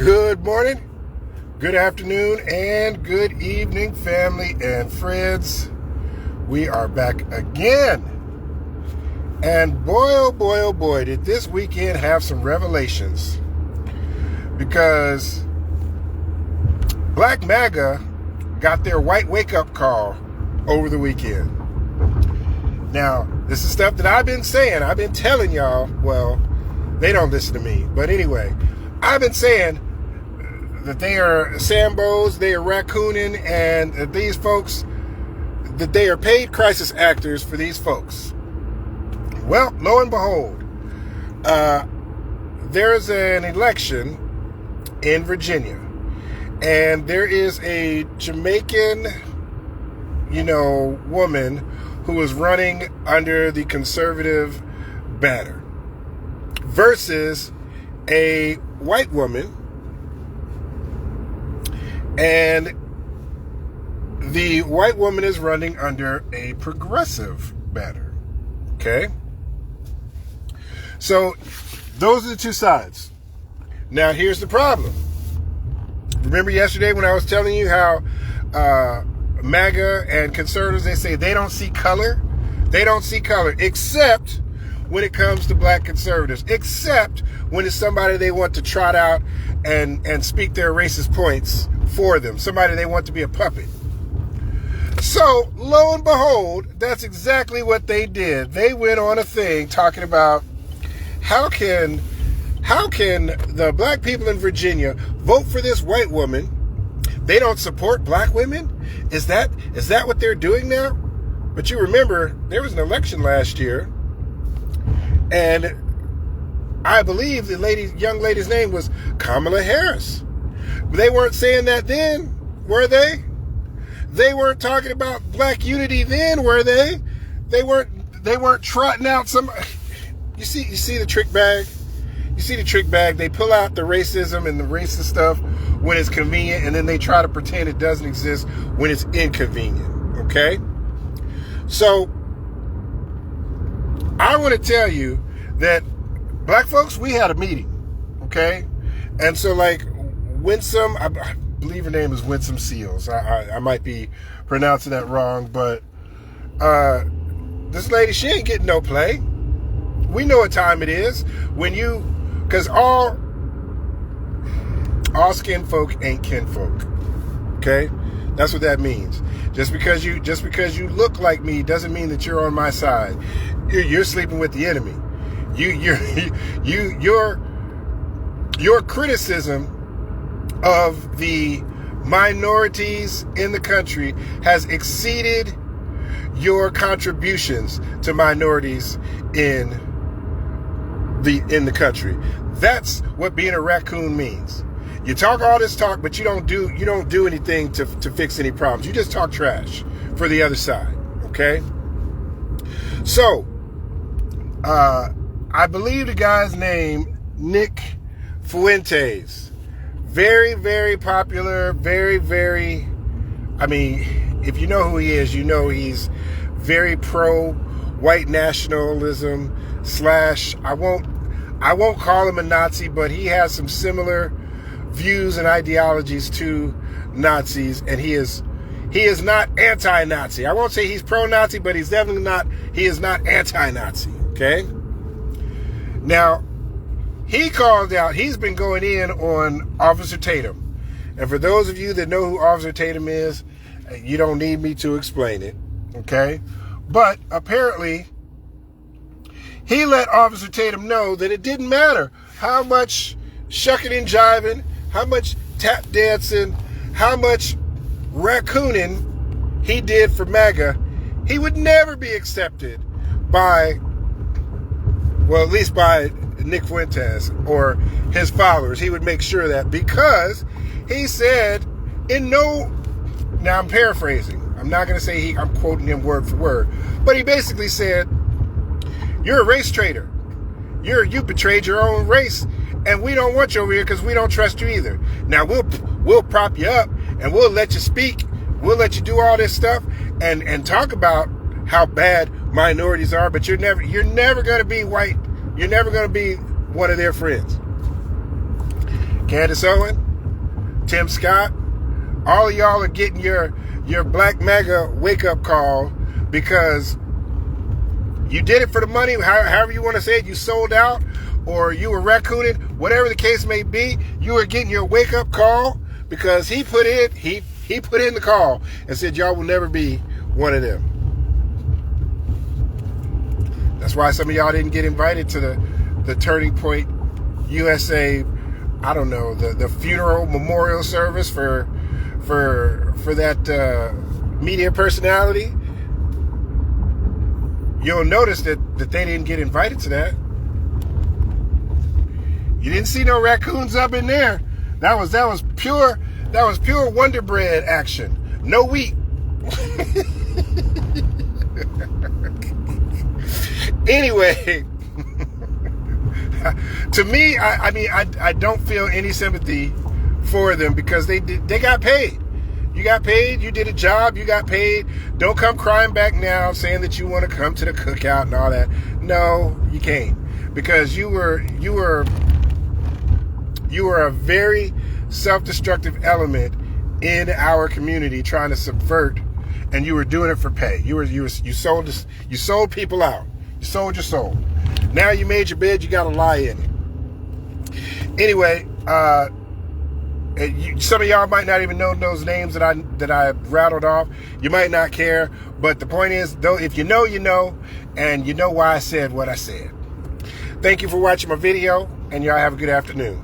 Good morning, good afternoon, and good evening, family and friends. We are back again. And boy, oh boy, did this weekend have some revelations. Because Black MAGA got their white wake-up call over the weekend. Now, this is stuff that I've been saying. I've been telling y'all. Well, they don't listen to me. But anyway, I've been saying that they are Sambos, they are raccooning, and these folks, that they are paid crisis actors for these folks. Well, lo and behold, there's an election in Virginia, and there is a Jamaican, woman who is running under the conservative banner versus a white woman, and the white woman is running under a progressive banner. Okay? So, those are the two sides. Now, here's the problem. Remember yesterday when I was telling you how MAGA and conservatives, they say they don't see color? They don't see color, except when it comes to black conservatives, except when it's somebody they want to trot out and speak their racist points for them, somebody they want to be a puppet. So, lo and behold, that's exactly what they did. They went on a thing talking about how can the black people in Virginia vote for this white woman? They don't support black women? Is that what they're doing now? But you remember, there was an election last year, and I believe the young lady's name was Kamala Harris. They weren't saying that then, were they? They weren't talking about black unity then, were they? They weren't trotting out some. You see the trick bag? You see the trick bag? They pull out the racism and the racist stuff when it's convenient, and then they try to pretend it doesn't exist when it's inconvenient. Okay? So, I want to tell you that black folks, we had a meeting. Okay? And so, like, Winsome, I believe her name is Winsome Seals. I might be pronouncing that wrong, but this lady, she ain't getting no play. We know what time it is because all skin folk ain't kinfolk. Okay, that's what that means. Just because you look like me doesn't mean that you're on my side. You're sleeping with the enemy. Your criticism of the minorities in the country has exceeded your contributions to minorities in the country. That's what being a raccoon means. You talk all this talk, but you don't do anything to fix any problems. You just talk trash for the other side. Okay? So, I believe the guy's name, Nick Fuentes. Very, very popular, very, very, if you know who he is, you know he's very pro-white nationalism / I won't call him a Nazi, but he has some similar views and ideologies to Nazis, and he is not anti-Nazi. I won't say he's pro-Nazi, but he is not anti-Nazi, okay? Now, he called out, he's been going in on Officer Tatum. And for those of you that know who Officer Tatum is, you don't need me to explain it, okay? But apparently, he let Officer Tatum know that it didn't matter how much shucking and jiving, how much tap dancing, how much raccooning he did for MAGA, he would never be accepted by, well, at least by Nick Fuentes or his followers. He would make sure that, because he said now I'm paraphrasing. I'm not going to say I'm quoting him word for word, but he basically said, you're a race traitor. You betrayed your own race, and we don't want you over here because we don't trust you either. Now we'll prop you up and we'll let you speak. We'll let you do all this stuff and talk about how bad minorities are, but you're never going to be white. You're never going to be one of their friends. Candace Owen, Tim Scott, all of y'all are getting your Black MAGA wake-up call because you did it for the money, however you want to say it. You sold out or you were raccooning, whatever the case may be. You are getting your wake-up call because he put in the call and said y'all will never be one of them. That's why some of y'all didn't get invited to the Turning Point USA, I don't know, the funeral memorial service for that media personality. You'll notice that they didn't get invited to that. You didn't see no raccoons up in there. That was pure Wonder Bread action. No wheat. Anyway, to me, I don't feel any sympathy for them because they got paid. You got paid, you did a job, you got paid. Don't come crying back now saying that you want to come to the cookout and all that. No, you can't. Because you were a very self-destructive element in our community trying to subvert, and you were doing it for pay. You sold people out. You sold your soul. Now you made your bed, you got to lie in it. Anyway, some of y'all might not even know those names that I rattled off. You might not care, but the point is, though, if you know, you know, and you know why I said what I said. Thank you for watching my video, and y'all have a good afternoon.